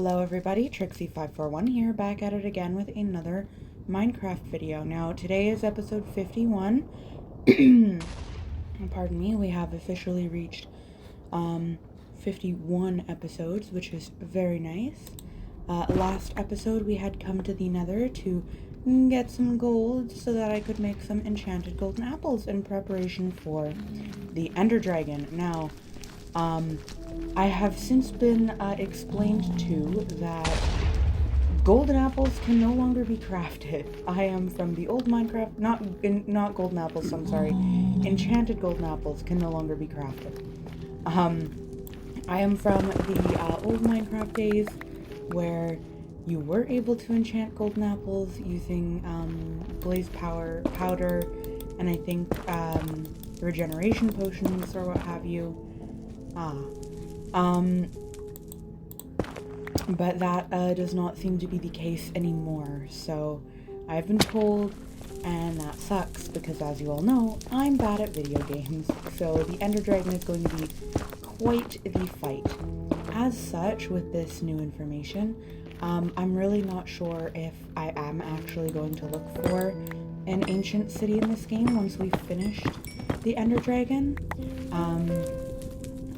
Hello everybody, Trixie541 here, back at it again with another Minecraft video. Now, today is episode 51. Pardon me, we have officially reached 51 episodes, which is very nice. Last episode we had come to the Nether to get some gold so that I could make some enchanted golden apples in preparation for the Ender Dragon. Now, I have since been explained to that golden apples can no longer be crafted. I am from the old Minecraft, not golden apples, I'm sorry. Enchanted golden apples can no longer be crafted. I am from the old Minecraft days where you were able to enchant golden apples using blaze powder, and I think regeneration potions or what have you. But that does not seem to be the case anymore, so I've been told, and that sucks because, as you all know, I'm bad at video games, so the Ender Dragon is going to be quite the fight. As such, with this new information, I'm really not sure if I am actually going to look for an ancient city in this game once we've finished the Ender Dragon.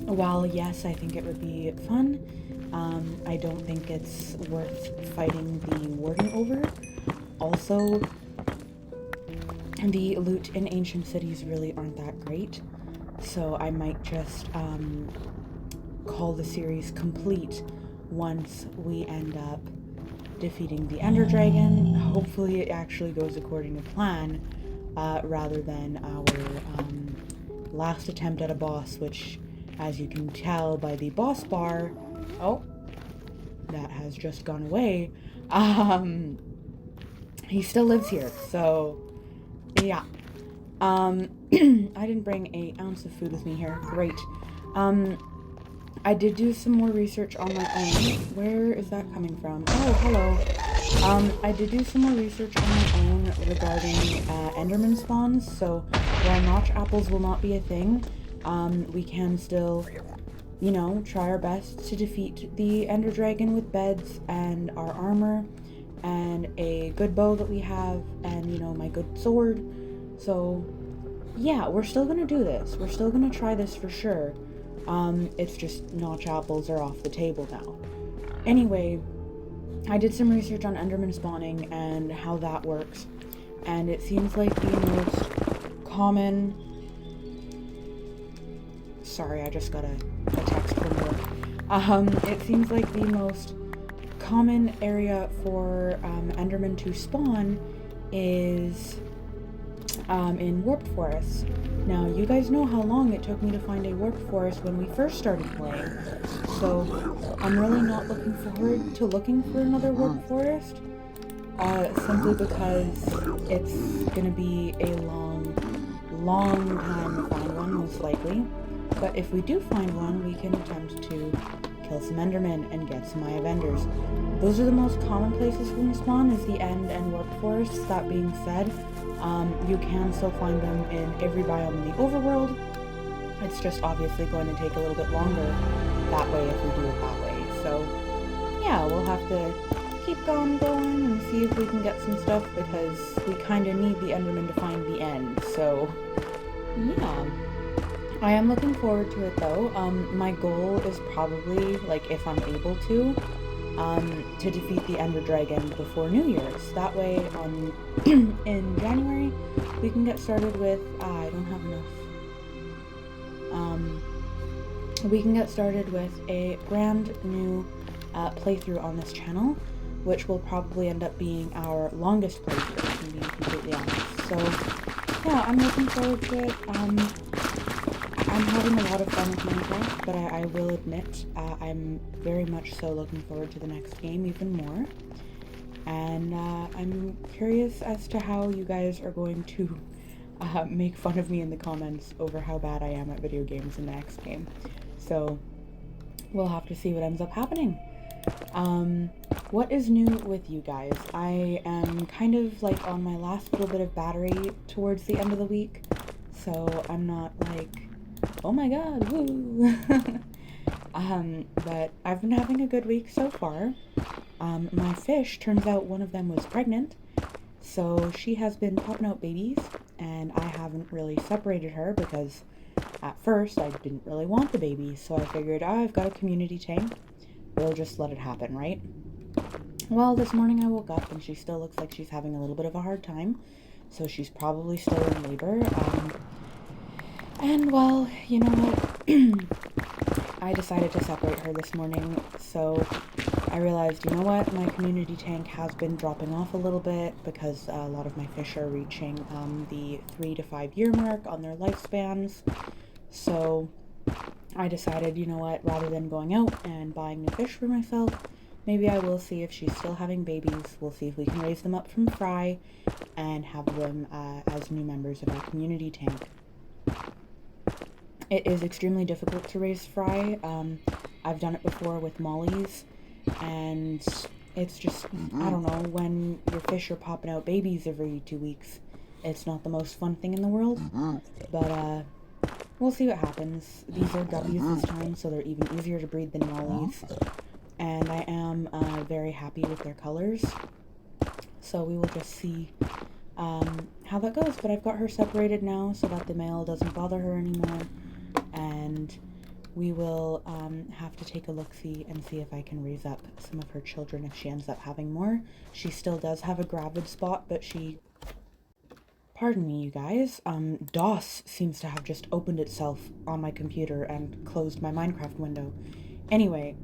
While yes, I think it would be fun, I don't think it's worth fighting the warden over. Also, the loot in ancient cities really aren't that great, so I might just call the series complete once we end up defeating the Ender Dragon. Hopefully it actually goes according to plan, rather than our last attempt at a boss, which, as you can tell by the boss bar, oh, that has just gone away, he still lives here, so, yeah. I didn't bring an ounce of food with me here, great. I did do some more research on my own. Where is that coming from? Oh, hello. I did do some more research on my own regarding Enderman spawns, so while notch apples will not be a thing, we can still, you know, try our best to defeat the Ender Dragon with beds and our armor and a good bow that we have and, you know, my good sword. So, yeah, we're still gonna do this. We're still gonna try this for sure. It's just notch apples are off the table now. Anyway, I did some research on Enderman spawning and how that works, and it seems like the most common... Sorry, I just got a text from work. It seems like the most common area for Enderman to spawn is in warped forests. Now, you guys know how long it took me to find a warped forest when we first started playing, so I'm really not looking forward to looking for another warped forest, simply because it's gonna be a long time to find one, most likely. But if we do find one, we can attempt to kill some Endermen and get some Eye of Enders. Those are the most common places for them to spawn, is the End and warped forests. That being said, you can still find them in every biome in the overworld. It's just obviously going to take a little bit longer that way if we do it that way. So, yeah, we'll have to keep on going and see if we can get some stuff, because we kind of need the Enderman to find the end. So, yeah. I am looking forward to it though. My goal is probably, like, if I'm able to defeat the Ender Dragon before New Year's. That way, in January, we can get started with, I don't have enough. We can get started with a brand new playthrough on this channel, which will probably end up being our longest playthrough, to be completely honest. So, yeah, I'm looking forward to it. I'm having a lot of fun with Minecraft, but I will admit, I'm very much so looking forward to the next game even more. And I'm curious as to how you guys are going to make fun of me in the comments over how bad I am at video games in the next game. So, we'll have to see what ends up happening. What is new with you guys? I am kind of like on my last little bit of battery towards the end of the week, so I'm not like, oh my god, woo! But I've been having a good week so far. My fish, turns out one of them was pregnant, so she has been popping out babies, and I haven't really separated her because at first I didn't really want the babies, so I figured, I've got a community tank, we'll just let it happen, right? Well, this morning I woke up and she still looks like she's having a little bit of a hard time, so she's probably still in labor. And well, you know what? I decided to separate her this morning, so I realized, you know what, my community tank has been dropping off a little bit because a lot of my fish are reaching the 3 to 5 year mark on their lifespans. So I decided, you know what, rather than going out and buying new fish for myself, maybe I will see if she's still having babies. We'll see if we can raise them up from fry and have them as new members of our community tank. It is extremely difficult to raise fry. I've done it before with mollies, and it's just, I don't know, when your fish are popping out babies every 2 weeks, it's not the most fun thing in the world, but we'll see what happens. These are W's this time, so they're even easier to breed than mollies, and I am very happy with their colors, so we will just see how that goes. But I've got her separated now so that the male doesn't bother her anymore, and we will have to take a look-see and see if I can raise up some of her children if she ends up having more. She still does have a gravid spot, but she... Pardon me, you guys. DOS seems to have just opened itself on my computer and closed my Minecraft window. Anyway,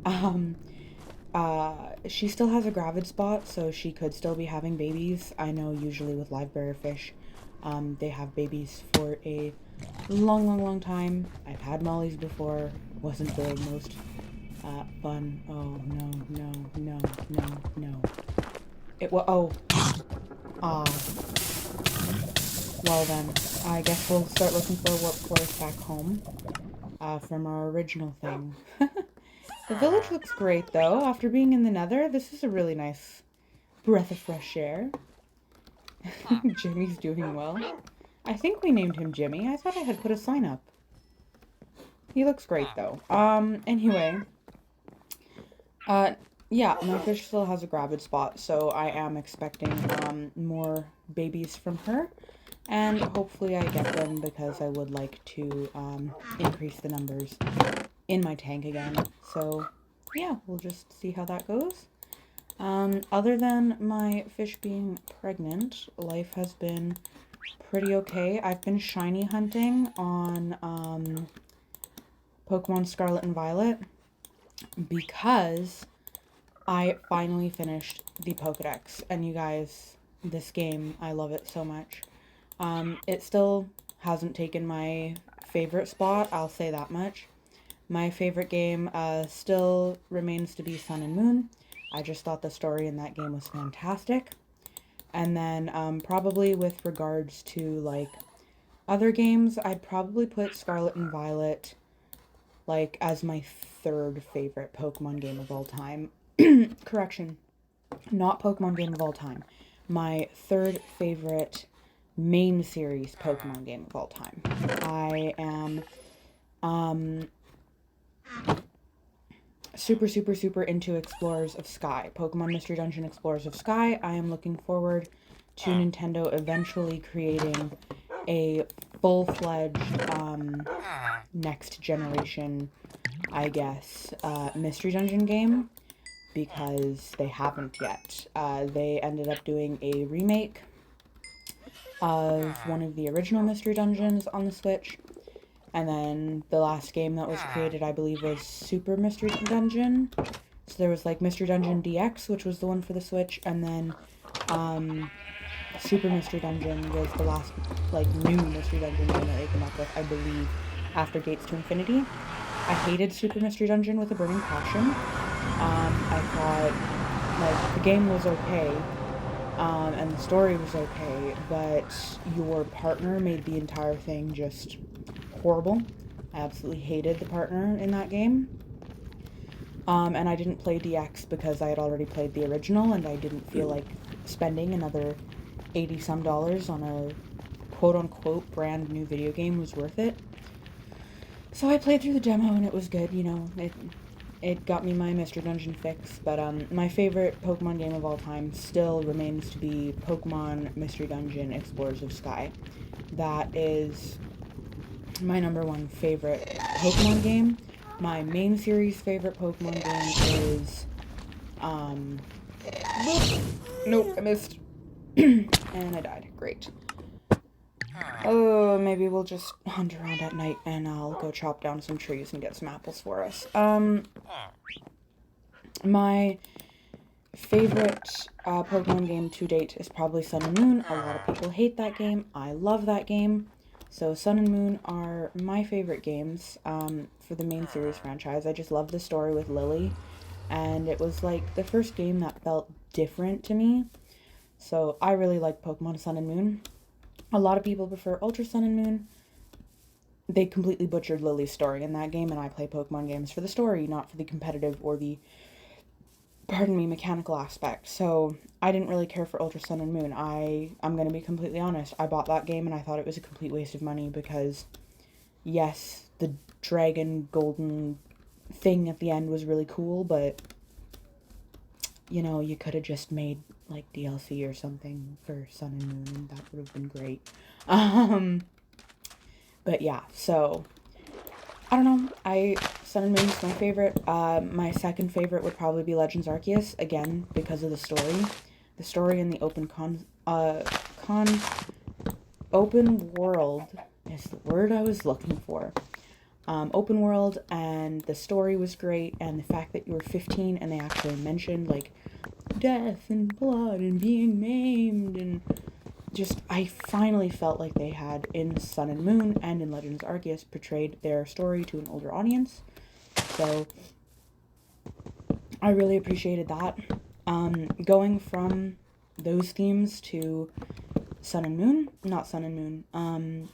she still has a gravid spot, so she could still be having babies. I know usually with live bearer fish, they have babies for a long time. I've had mollies before. Wasn't the most fun. Oh, no. It was, oh. Well then, I guess we'll start looking for a workforce back home, from our original thing. The village looks great though. After being in the Nether, this is a really nice breath of fresh air. Jimmy's doing well. I think we named him Jimmy. I thought I had put a sign up. He looks great though. Anyway. Yeah, my fish still has a gravid spot, so I am expecting, more babies from her. And hopefully I get them because I would like to, increase the numbers in my tank again. So, yeah, we'll just see how that goes. Other than my fish being pregnant, life has been pretty okay. I've been shiny hunting on, Pokemon Scarlet and Violet because I finally finished the Pokedex. And you guys, this game, I love it so much. It still hasn't taken my favorite spot, I'll say that much. My favorite game still remains to be Sun and Moon. I just thought the story in that game was fantastic. And then probably with regards to like other games, I'd probably put Scarlet and Violet like as my third favorite Pokemon game of all time. Correction, not Pokemon game of all time. My third favorite main series Pokemon game of all time. I am super into Explorers of Sky. Pokemon Mystery Dungeon Explorers of Sky. I am looking forward to Nintendo eventually creating a full-fledged next generation, I guess, Mystery Dungeon game, because they haven't yet. They ended up doing a remake of one of the original Mystery Dungeons on the Switch, and then the last game that was created, I believe, was Super Mystery Dungeon. So there was like Mystery Dungeon DX, which was the one for the Switch, and then Super Mystery Dungeon was the last like new Mystery Dungeon game that they came up with, I believe, after Gates to Infinity. I hated Super Mystery Dungeon with a burning passion. I thought like the game was okay, and the story was okay, but your partner made the entire thing just horrible. I absolutely hated the partner in that game. And I didn't play DX because I had already played the original, and I didn't feel like spending another $80-some on a quote-unquote brand new video game was worth it. So I played through the demo, and it was good, you know. it got me my Mystery Dungeon fix, but my favorite Pokemon game of all time still remains to be Pokemon Mystery Dungeon Explorers of Sky. That is my number one favorite Pokemon game. My main series favorite Pokemon game is, nope, I missed. And I died. Great. Oh, maybe we'll just hunt around at night and I'll go chop down some trees and get some apples for us. My favorite Pokemon game to date is probably Sun and Moon. A lot of people hate that game. I love that game. So Sun and Moon are my favorite games for the main series franchise. I just love the story with Lily. And it was like the first game that felt different to me. So I really like Pokemon Sun and Moon. A lot of people prefer Ultra Sun and Moon. They completely butchered Lily's story in that game, and I play Pokemon games for the story, not for the competitive or the, mechanical aspect. So I didn't really care for Ultra Sun and Moon. I'm going to be completely honest. I bought that game and I thought it was a complete waste of money because, yes, the dragon golden thing at the end was really cool, but, you know, you could have just made, like, DLC or something for Sun and Moon, and that would have been great. But yeah, so I don't know. Sun and Moon is my favorite. My second favorite would probably be Legends Arceus, again, because of the story. The story in the open world is the word I was looking for. Open world, and the story was great, and the fact that you were 15 and they actually mentioned, like, death and blood and being maimed, and just, I finally felt like they had, in Sun and Moon and in Legends Arceus, portrayed their story to an older audience. So I really appreciated that. Going from those themes to Sun and Moon, not Sun and Moon,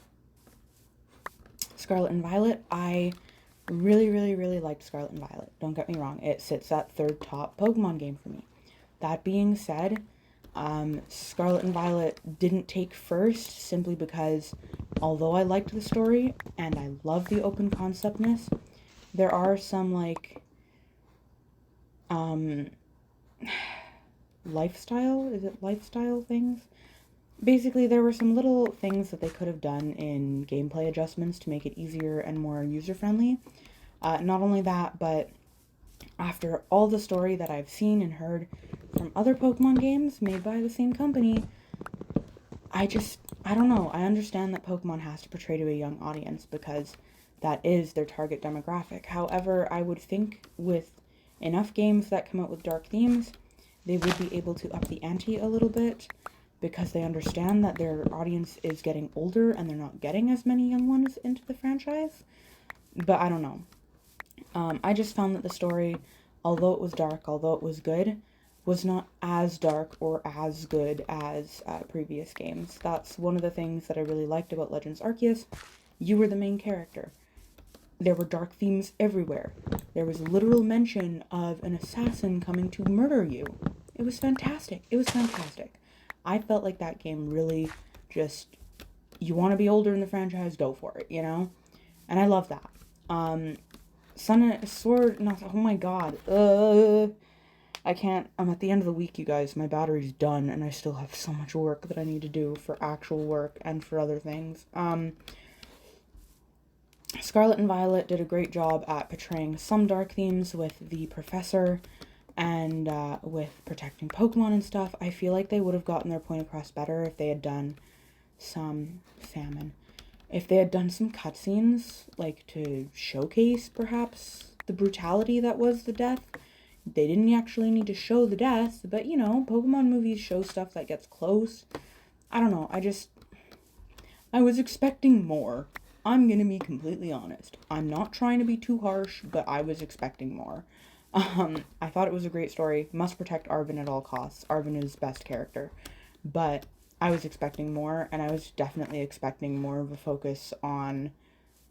Scarlet and Violet, I really, really, really liked Scarlet and Violet. Don't get me wrong, it sits at third top Pokemon game for me. That being said, Scarlet and Violet didn't take first simply because, although I liked the story and I love the open conceptness, there are some, like, lifestyle things? Basically, there were some little things that they could have done in gameplay adjustments to make it easier and more user-friendly. Not only that, but after all the story that I've seen and heard from other Pokemon games made by the same company, I don't know. I understand that Pokemon has to portray to a young audience because that is their target demographic. However, I would think with enough games that come out with dark themes, they would be able to up the ante a little bit because they understand that their audience is getting older and they're not getting as many young ones into the franchise. But I don't know. I just found that the story, although it was dark, although it was good, was not as dark or as good as previous games. That's one of the things that I really liked about Legends Arceus. You were the main character. There were dark themes everywhere. There was literal mention of an assassin coming to murder you. It was fantastic. It was fantastic. I felt like that game really just, you want to be older in the franchise, go for it, you know? And I love that. Sun and Sword, not, oh my god. I can't, I'm at the end of the week, you guys. My battery's done, and I still have so much work that I need to do for actual work and for other things. Scarlet and Violet did a great job at portraying some dark themes with the professor and with protecting Pokemon and stuff. I feel like they would have gotten their point across better if they had done some if they had done some cutscenes, like, to showcase, perhaps, the brutality that was the death. They didn't actually need to show the death, but, you know, Pokemon movies show stuff that gets close. I don't know, I was expecting more. I'm gonna be completely honest. I'm not trying to be too harsh, but I was expecting more. I thought it was a great story. Must protect Arven at all costs. Arven is best character. But I was expecting more, and I was definitely expecting more of a focus on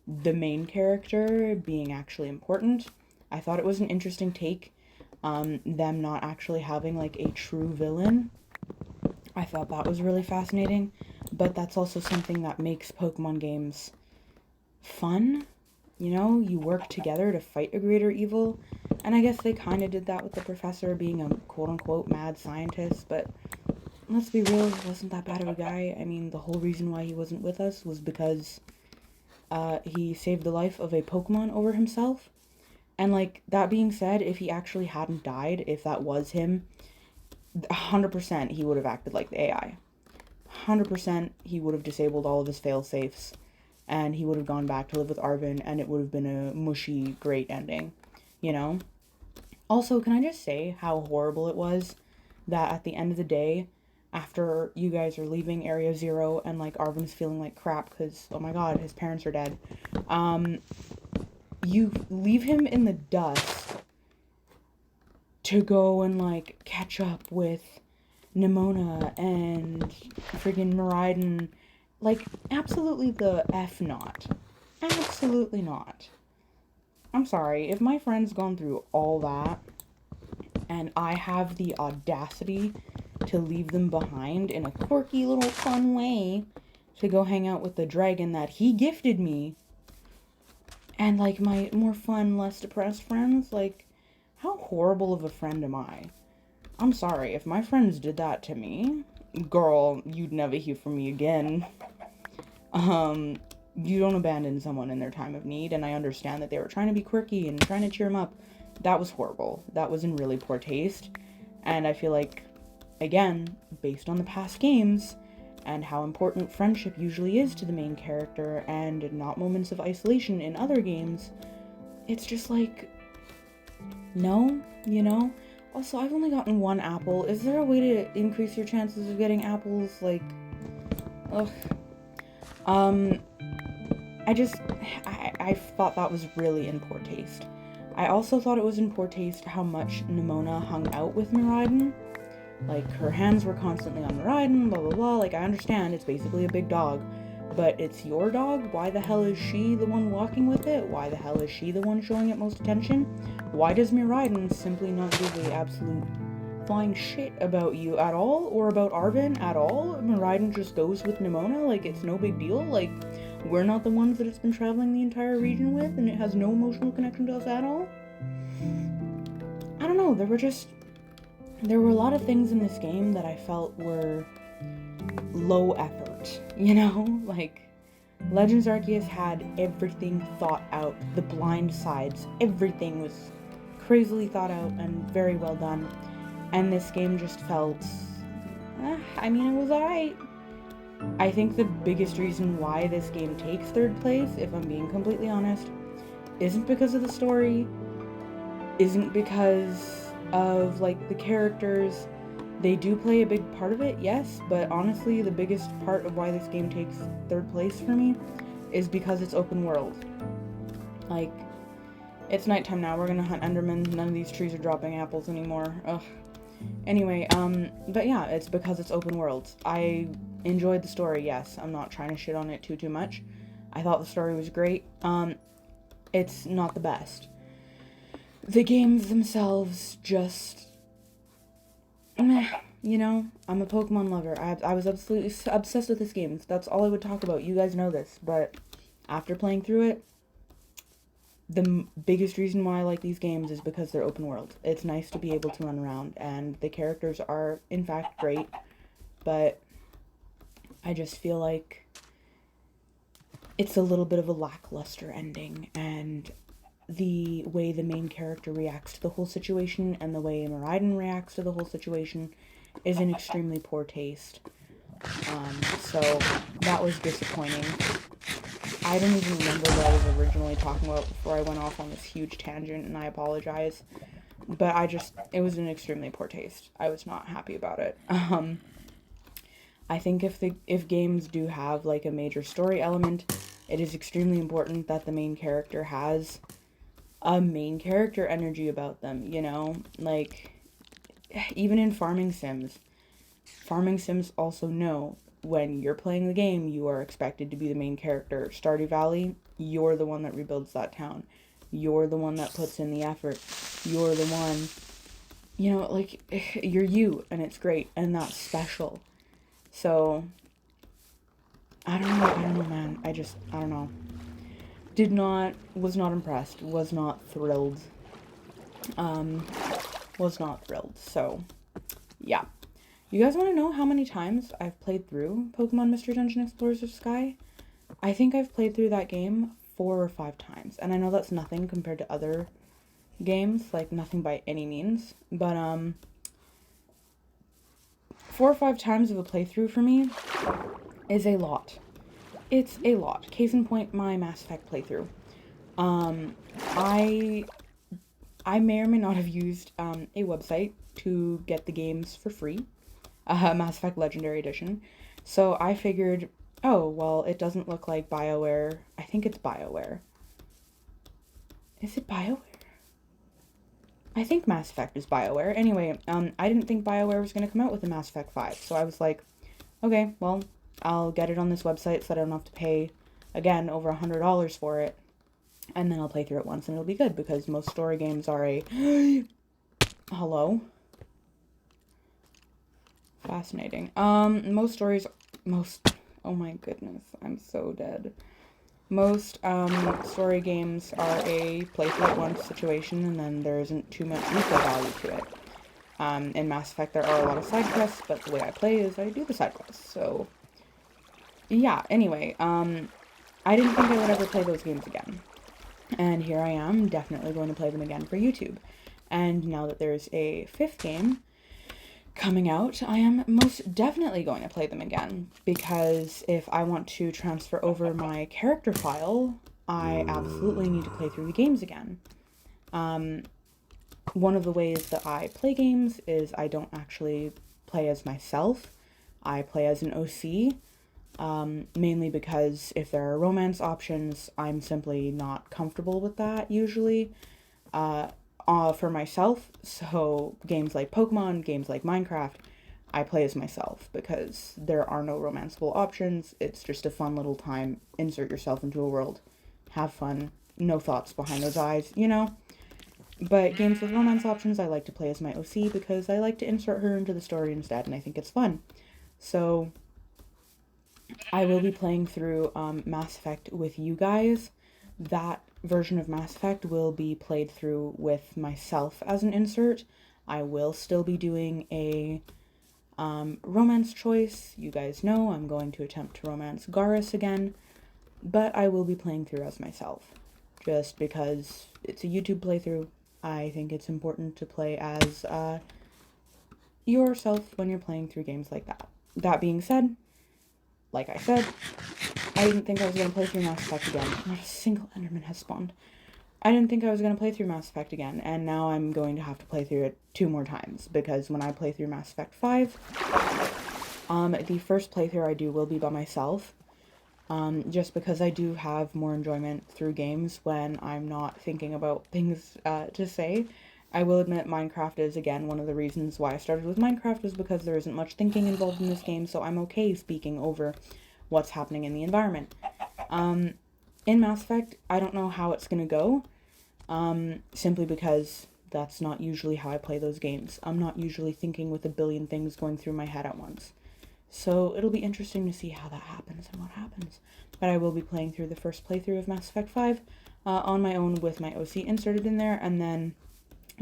the main character being actually important. I thought it was an interesting take, them not actually having, like, a true villain. I thought that was really fascinating, but that's also something that makes Pokemon games fun. You know, you work together to fight a greater evil. And I guess they kind of did that with the professor being a quote-unquote mad scientist, but let's be real, he wasn't that bad of a guy. I mean, the whole reason why he wasn't with us was because he saved the life of a Pokemon over himself. And, like, that being said, if he actually hadn't died, if that was him, 100% he would have acted like the AI. 100% he would have disabled all of his fail-safes, and he would have gone back to live with Arven, and it would have been a mushy, great ending, you know? Also, can I just say how horrible it was that at the end of the day, after you guys are leaving Area Zero and, like, Arven's feeling like crap because, oh my god, his parents are dead, you leave him in the dust to go and, like, catch up with Nimona and friggin' Miraidon. Like, absolutely the F not. Absolutely not. I'm sorry, if my friend's gone through all that, and I have the audacity to leave them behind in a quirky little fun way to go hang out with the dragon that he gifted me, and, like, my more fun, less depressed friends, like, how horrible of a friend am I? I'm sorry, if my friends did that to me, girl, you'd never hear from me again. You don't abandon someone in their time of need, and I understand that they were trying to be quirky and trying to cheer him up. That was horrible. That was in really poor taste, and I feel like, again, based on the past games, and how important friendship usually is to the main character, and not moments of isolation in other games, it's just like, no, you know? Also, I've only gotten one apple. Is there a way to increase your chances of getting apples? Like, ugh. I thought that was really in poor taste. I also thought it was in poor taste how much Nimona hung out with Miraidon. Like, her hands were constantly on Miraidon, blah blah blah. Like, I understand, it's basically a big dog. But it's your dog? Why the hell is she the one walking with it? Why the hell is she the one showing it most attention? Why does Miraidon simply not give the absolute flying shit about you at all? Or about Arven at all? Miraidon just goes with Nimona like it's no big deal? Like, we're not the ones that it's been traveling the entire region with and it has no emotional connection to us at all? I don't know, there were a lot of things in this game that I felt were low effort, you know? Like, Legends Arceus had everything thought out, the blind sides, everything was crazily thought out and very well done, and this game just felt, I mean, it was alright. I think the biggest reason why this game takes third place, if I'm being completely honest, isn't because of the story, isn't because of, like, the characters. They do play a big part of it, yes, but honestly, the biggest part of why this game takes third place for me is because it's open world. Like, it's nighttime now, we're gonna hunt Enderman, none of these trees are dropping apples anymore, ugh. Anyway, but yeah, it's because it's open world. I enjoyed the story, yes, I'm not trying to shit on it too much. I thought the story was great. It's not the best. The games themselves just, meh, you know, I'm a Pokemon lover. I was absolutely obsessed with this game. That's all I would talk about. You guys know this, but after playing through it, the biggest reason why I like these games is because they're open world. It's nice to be able to run around, and the characters are, in fact, great, but I just feel like it's a little bit of a lackluster ending, and the way the main character reacts to the whole situation and the way Miraidon reacts to the whole situation is in extremely poor taste. So that was disappointing. I don't even remember what I was originally talking about before I went off on this huge tangent, and I apologize. But it was in extremely poor taste. I was not happy about it. I think if games do have, like, a major story element, it is extremely important that the main character has a main character energy about them, you know? Like, even in farming sims also know when you're playing the game, you are expected to be the main character. Stardew Valley, you're the one that rebuilds that town. You're the one that puts in the effort. You're the one, you know, like, you're you, and it's great, and that's special. So, I don't know, man. I don't know. Was not impressed, was not thrilled. was not thrilled. So, yeah. You guys want to know how many times I've played through Pokemon Mystery Dungeon Explorers of Sky? I think I've played through that game 4 or 5 times. And I know that's nothing compared to other games, like nothing by any means. But, 4 or 5 times of a playthrough for me is a lot. It's a lot. Case in point, my Mass Effect playthrough. I may or may not have used a website to get the games for free, Mass Effect Legendary Edition. So I figured, oh, well, it doesn't look like BioWare. I think it's BioWare. Is it BioWare? I think Mass Effect is BioWare. Anyway, I didn't think BioWare was going to come out with a Mass Effect 5. So I was like, okay, well, I'll get it on this website so I don't have to pay, again, over $100 for it. And then I'll play through it once and it'll be good because most story games are a... Hello? Fascinating. Oh my goodness, I'm so dead. Most, story games are a play through it once situation and then there isn't too much replay value to it. In Mass Effect there are a lot of side quests, but the way I play is I do the side quests, so... Yeah, anyway, I didn't think I would ever play those games again. And here I am, definitely going to play them again for YouTube. And now that there's a 5th game coming out, I am most definitely going to play them again. Because if I want to transfer over my character file, I absolutely need to play through the games again. One of the ways that I play games is I don't actually play as myself. I play as an OC. Mainly because if there are romance options, I'm simply not comfortable with that, usually, for myself. So, games like Pokemon, games like Minecraft, I play as myself, because there are no romanceable options, it's just a fun little time, insert yourself into a world, have fun, no thoughts behind those eyes, you know? But games with romance options, I like to play as my OC, because I like to insert her into the story instead, and I think it's fun. So... I will be playing through Mass Effect with you guys. That version of Mass Effect will be played through with myself as an insert. I will still be doing a romance choice. You guys know I'm going to attempt to romance Garrus again, but I will be playing through as myself. Just because it's a YouTube playthrough, I think it's important to play as yourself when you're playing through games like that. That being said, like I said, I didn't think I was going to play through Mass Effect again. Not a single Enderman has spawned. I didn't think I was going to play through Mass Effect again, and now I'm going to have to play through it 2 more times, because when I play through Mass Effect 5, the first playthrough I do will be by myself, just because I do have more enjoyment through games when I'm not thinking about things to say. I will admit Minecraft is, again, one of the reasons why I started with Minecraft was because there isn't much thinking involved in this game, so I'm okay speaking over what's happening in the environment. In Mass Effect, I don't know how it's gonna go, simply because that's not usually how I play those games. I'm not usually thinking with a billion things going through my head at once. So it'll be interesting to see how that happens and what happens. But I will be playing through the first playthrough of Mass Effect 5 on my own with my OC inserted in there, and then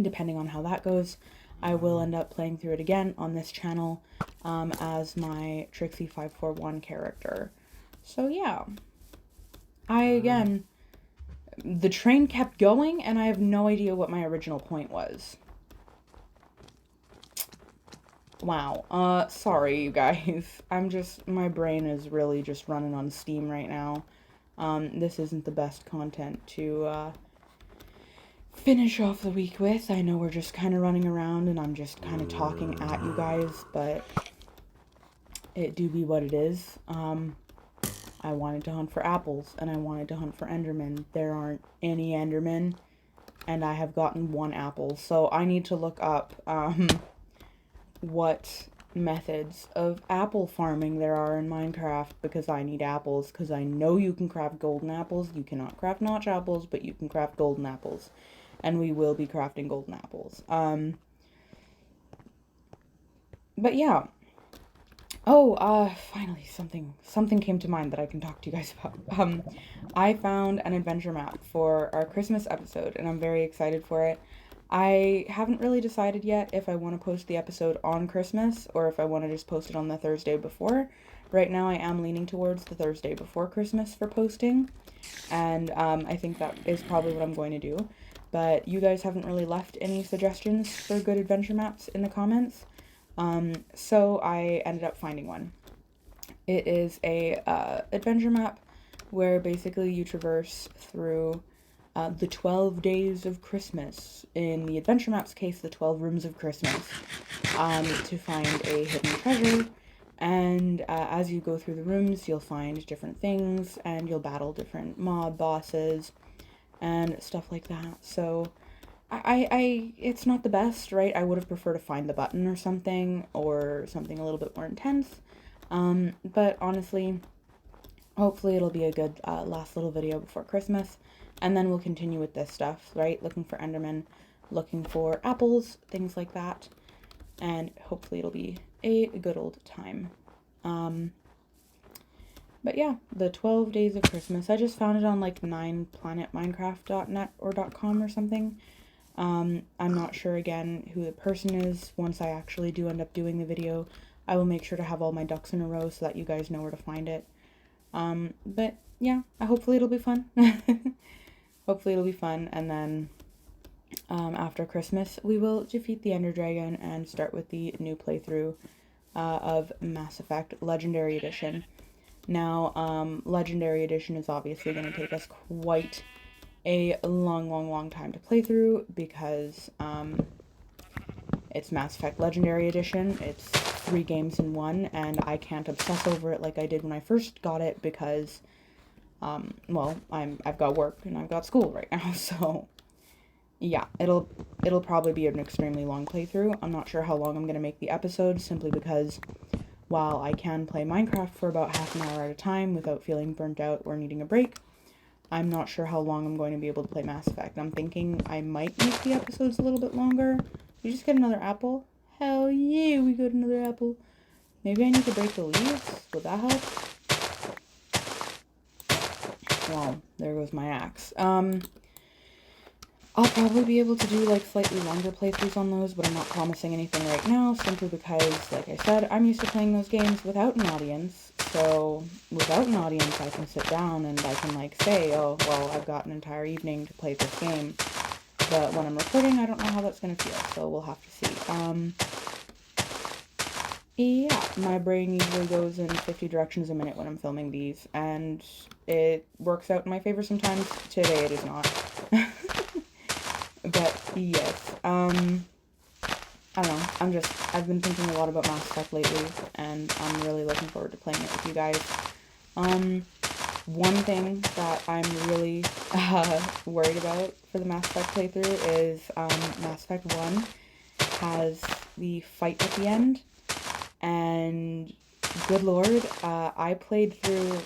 depending on how that goes, I will end up playing through it again on this channel as my Trixie541 character. So yeah. The train kept going and I have no idea what my original point was. Wow. Sorry you guys. My brain is really just running on steam right now. This isn't the best content to, finish off the week with. I know we're just kind of running around and I'm just kind of talking at you guys, but it do be what it is. I wanted to hunt for apples and I wanted to hunt for Endermen. There aren't any Endermen and I have gotten 1 apple, so I need to look up what methods of apple farming there are in Minecraft, because I need apples, because I know you can craft golden apples. You cannot craft notch apples, but you can craft golden apples. And we will be crafting golden apples. But yeah. Oh, finally, something came to mind that I can talk to you guys about. I found an adventure map for our Christmas episode, and I'm very excited for it. I haven't really decided yet if I want to post the episode on Christmas or if I want to just post it on the Thursday before. Right now, I am leaning towards the Thursday before Christmas for posting, and I think that is probably what I'm going to do. But you guys haven't really left any suggestions for good adventure maps in the comments, so I ended up finding one. It is a adventure map where basically you traverse through the 12 days of Christmas. In the adventure map's case, the 12 rooms of Christmas, to find a hidden treasure. And as you go through the rooms, you'll find different things, and you'll battle different mob bosses and stuff like that. So it's not the best, right? I would have preferred to find the button or something a little bit more intense. But honestly, hopefully it'll be a good last little video before Christmas, and then we'll continue with this stuff, right? Looking for Enderman, looking for apples, things like that, and hopefully it'll be a good old time. But yeah, the 12 days of Christmas. I just found it on like 9planetminecraft.net or .com or something. I'm not sure again who the person is. Once I actually do end up doing the video, I will make sure to have all my ducks in a row so that you guys know where to find it. But yeah, hopefully it'll be fun. Hopefully it'll be fun, and then after Christmas, we will defeat the Ender Dragon and start with the new playthrough of Mass Effect Legendary Edition. Now, Legendary Edition is obviously going to take us quite a long time to play through because it's Mass Effect Legendary Edition. It's 3 games in 1, and I can't obsess over it like I did when I first got it because, well, I've got work and I've got school right now, so yeah, it'll probably be an extremely long playthrough. I'm not sure how long I'm going to make the episode, simply because while I can play Minecraft for about half an hour at a time without feeling burnt out or needing a break, I'm not sure how long I'm going to be able to play Mass Effect. I'm thinking I might make the episodes a little bit longer. We just get another apple? Hell yeah, we got another apple. Maybe I need to break the leaves? Would that help? Well, there goes my axe. I'll probably be able to do like slightly longer playthroughs on those, but I'm not promising anything right now, simply because, like I said, I'm used to playing those games without an audience. So without an audience, I can sit down and I can like say, oh, well, I've got an entire evening to play this game. But when I'm recording, I don't know how that's going to feel, so we'll have to see. Yeah, my brain usually goes in 50 directions a minute when I'm filming these, and it works out in my favor sometimes. Today it is not. But yes, I don't know, I've been thinking a lot about Mass Effect lately, and I'm really looking forward to playing it with you guys. One thing that I'm really worried about for the Mass Effect playthrough is Mass Effect 1 has the fight at the end, and good lord, I played through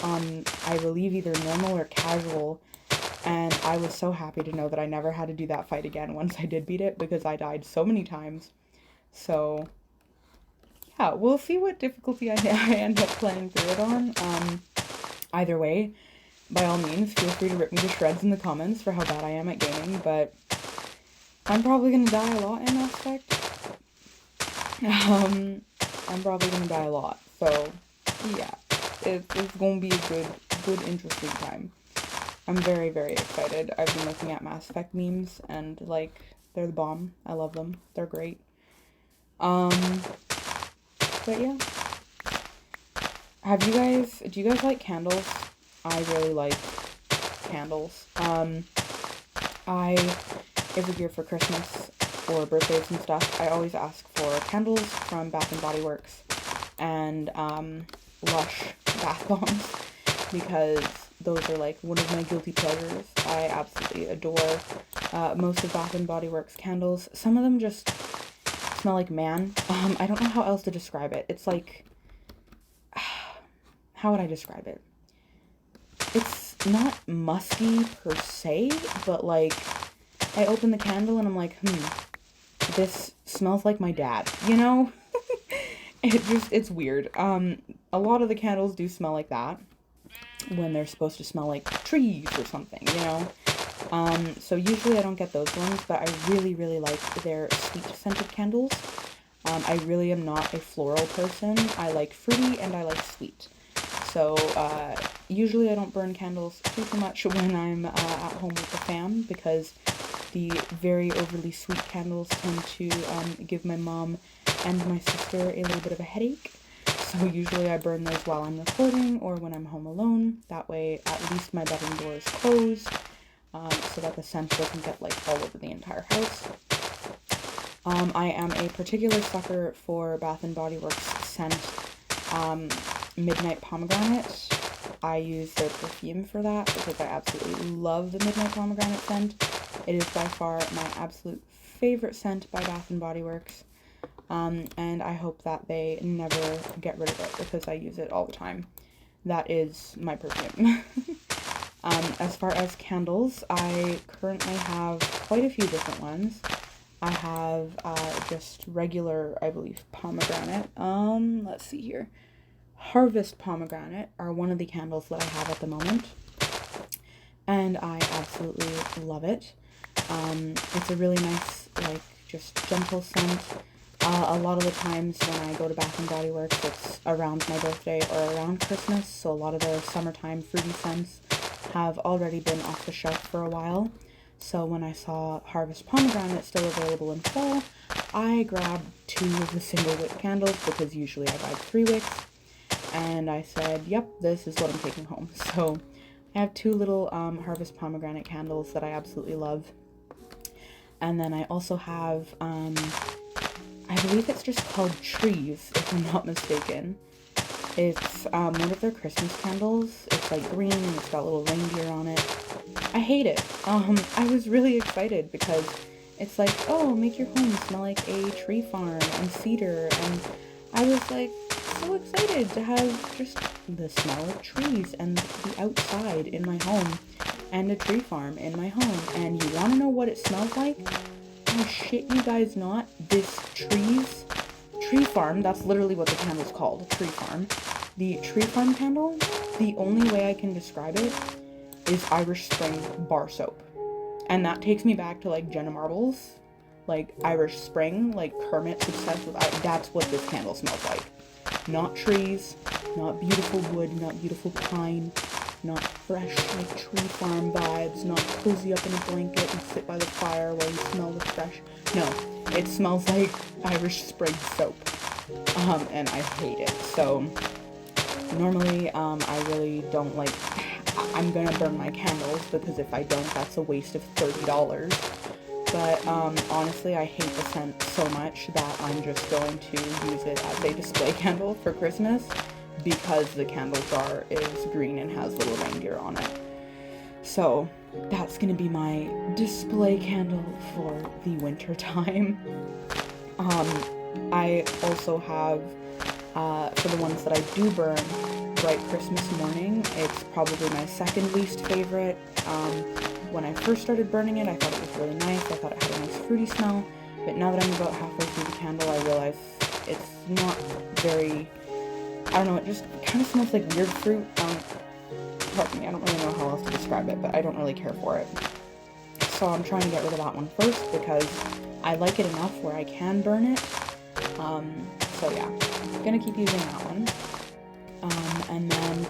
on, I believe, either normal or casual, and I was so happy to know that I never had to do that fight again once I did beat it, because I died so many times. So yeah, we'll see what difficulty I end up playing through it on. Either way, by all means, feel free to rip me to shreds in the comments for how bad I am at gaming, but I'm probably gonna die a lot in Mass Effect. I'm probably gonna die a lot, so yeah, it's gonna be a good interesting time. I'm very excited. I've been looking at Mass Effect memes, and like, they're the bomb. I love them. They're great. But yeah. Do you guys like candles? I really like candles. Every year for Christmas or birthdays and stuff, I always ask for candles from Bath and Body Works and Lush bath bombs, because those are like one of my guilty pleasures. I absolutely adore most of Bath and Body Works candles. Some of them just smell like man. I don't know how else to describe it. It's like, how would I describe it? It's not musky per se, but like, I open the candle and I'm like, this smells like my dad, you know? It's weird. A lot of the candles do smell like that when they're supposed to smell like trees or something, you know? So usually I don't get those ones, but I really, really like their sweet scented candles. I really am not a floral person. I like fruity and I like sweet. So usually I don't burn candles too much when I'm at home with the fam, because the very overly sweet candles tend to give my mom and my sister a little bit of a headache. So usually I burn those while I'm recording or when I'm home alone. That way at least my bedroom door is closed, so that the scent doesn't get like all over the entire house. I am a particular sucker for Bath & Body Works scent, Midnight Pomegranate. I use their perfume for that because I absolutely love the Midnight Pomegranate scent. It is by far my absolute favorite scent by Bath & Body Works. And I hope that they never get rid of it because I use it all the time. That is my perfume. As far as candles, I currently have quite a few different ones. I have just regular, I believe, pomegranate. Let's see here. Harvest pomegranate are one of the candles that I have at the moment, and I absolutely love it. It's a really nice, like, just gentle scent. A lot of the times when I go to Bath & Body Works, it's around my birthday or around Christmas, so a lot of their summertime fruity scents have already been off the shelf for a while. So when I saw Harvest Pomegranate still available in fall, I grabbed 2 of the single wick candles because usually I buy 3 wicks, and I said, yep, this is what I'm taking home. So I have 2 little Harvest Pomegranate candles that I absolutely love. And then I also have, I believe it's just called Trees, if I'm not mistaken. It's one of their Christmas candles. It's like green and it's got little reindeer on it. I hate it. I was really excited because it's like, oh, make your home smell like a tree farm and cedar, and I was like so excited to have just the smell of trees and the outside in my home and a tree farm in my home. And you want to know what it smells like? Oh shit, you guys not. This tree farm, that's literally what the candle's called, a tree farm. The tree farm candle, the only way I can describe it is Irish Spring bar soap. And that takes me back to like Jenna Marbles, like Irish Spring, like Kermit's obsessed with, that's what this candle smells like. Not trees, not beautiful wood, not beautiful pine, not fresh like tree farm vibes, not cozy up in a blanket and sit by the fire while you smell the fresh. No, it smells like Irish Spring soap. And I hate it. So normally, I really don't like, I'm gonna burn my candles because if I don't, that's a waste of $30. But honestly, I hate the scent so much that I'm just going to use it as a display candle for Christmas because the candle jar is green and has little reindeer on it. So that's gonna be my display candle for the winter time. I also have, for the ones that I do burn, Bright Christmas Morning. It's probably my second least favorite. When I first started burning it, I thought it was really nice. I thought it had a nice fruity smell. But now that I'm about halfway through the candle, I realize it's not very, I don't know, it just kind of smells like weird fruit. Pardon me, I don't really know how else to describe it, but I don't really care for it. So I'm trying to get rid of that one first because I like it enough where I can burn it. So yeah, I'm gonna keep using that one. And then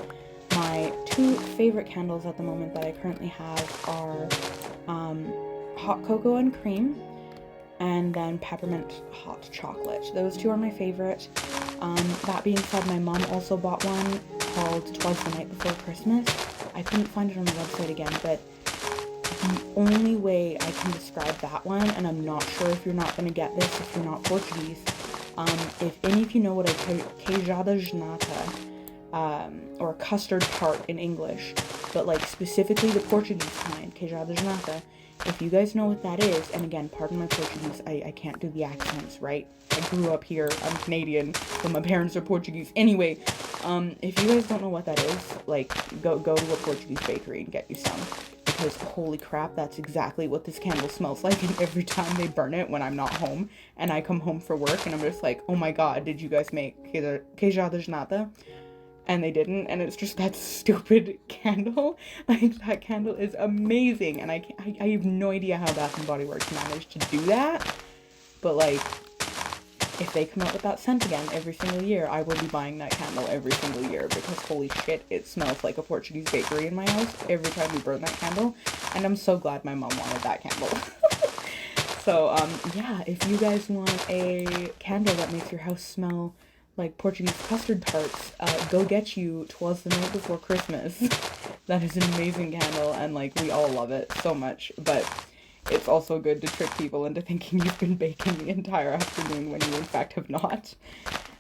my 2 favorite candles at the moment that I currently have are Hot Cocoa and Cream and then Peppermint Hot Chocolate. Those 2 are my favorite. That being said, my mom also bought one called 'Twas the Night Before Christmas. I couldn't find it on the website again, but the only way I can describe that one, and I'm not sure if you're not going to get this if you're not Portuguese, if any of you know what a queijada de nata, or custard tart in English, but like specifically the Portuguese kind, queijada de nata, if you guys know what that is, and again, pardon my Portuguese, I can't do the accents, right? I grew up here, I'm Canadian, but my parents are Portuguese. Anyway, if you guys don't know what that is, like, go to a Portuguese bakery and get you some. Because holy crap, that's exactly what this candle smells like, and every time they burn it when I'm not home, and I come home for work, and I'm just like, oh my god, did you guys make queijada de nata? and they didn't, and it's just that stupid candle. Like, that candle is amazing, and I have no idea how Bath and Body Works managed to do that, but like, if they come out with that scent again every single year, I will be buying that candle every single year, because holy shit, it smells like a Portuguese bakery in my house every time we burn that candle, and I'm so glad my mom wanted that candle. So, yeah, if you guys want a candle that makes your house smell like Portuguese custard tarts, go get you 'Twas the Night Before Christmas. That is an amazing candle, and like, we all love it so much, but it's also good to trick people into thinking you've been baking the entire afternoon when you in fact have not.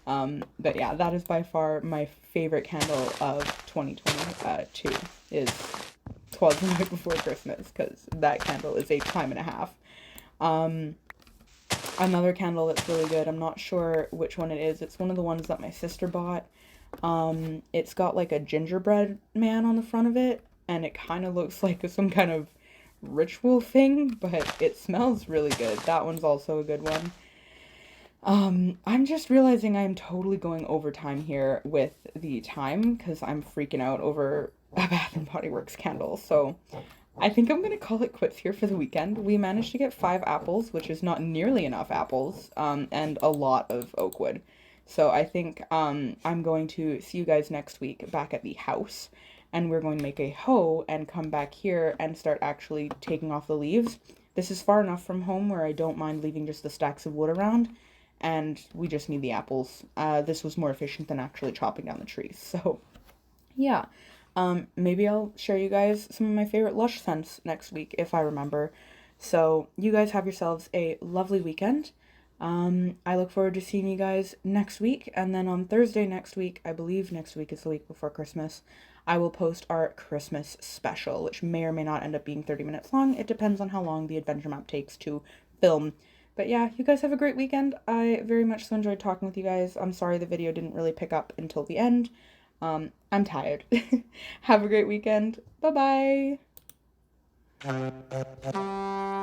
But yeah, that is by far my favorite candle of 2022, is 'Twas the Night Before Christmas, because that candle is a time and a half. Another candle that's really good, I'm not sure which one it is. It's one of the ones that my sister bought. It's got like a gingerbread man on the front of it, and it kind of looks like some kind of ritual thing, but it smells really good. That one's also a good one. I'm just realizing I'm totally going over time here with the time, because I'm freaking out over a Bath and Body Works candle. So I think I'm gonna call it quits here for the weekend. We managed to get 5 apples, which is not nearly enough apples, and a lot of oak wood. So I think I'm going to see you guys next week back at the house, and we're going to make a hoe and come back here and start actually taking off the leaves. This is far enough from home where I don't mind leaving just the stacks of wood around, and we just need the apples. This was more efficient than actually chopping down the trees. So yeah. Maybe I'll share you guys some of my favorite Lush scents next week if I remember. So you guys have yourselves a lovely weekend. I look forward to seeing you guys next week, and then on Thursday next week, I believe next week is the week before Christmas, I will post our Christmas special, which may or may not end up being 30 minutes long. It depends on how long the adventure map takes to film. But yeah, you guys have a great weekend. I very much so enjoyed talking with you guys. I'm sorry the video didn't really pick up until the end. I'm tired. Have a great weekend. Bye bye.